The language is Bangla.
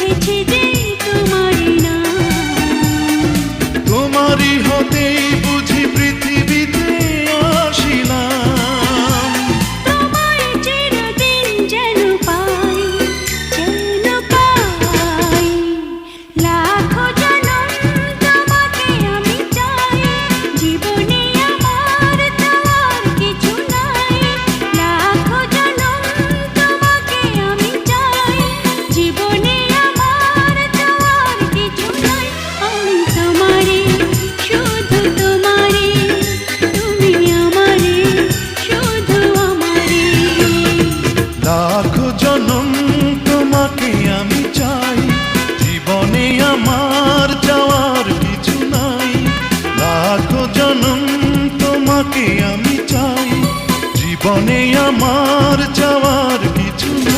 শুনেছি যে তোমারই নাম। তোমারই হতেই বুঝি পৃথিবীতে আসিলাম। তোমায় চিরদিন যেন পাই, যেন পাই। লাখো জনম তোমাকে আমি চাই, জীবনে আমার চাওয়ার কিছু নাই। লাখো জনম তোমাকে আমি চাই, জীবনে আমার চাওয়ার কিছু নাই। আমি তোমারে, শুধু তোমারে, তুমি আমারে, শুধু আমারে। লাখো জনম তোমাকে আমি চাই, জীবনে আমার যাওয়ার কিছু নাই। লাখো জনম তোমাকে আমি চাই, জীবনে আমার যাওয়ার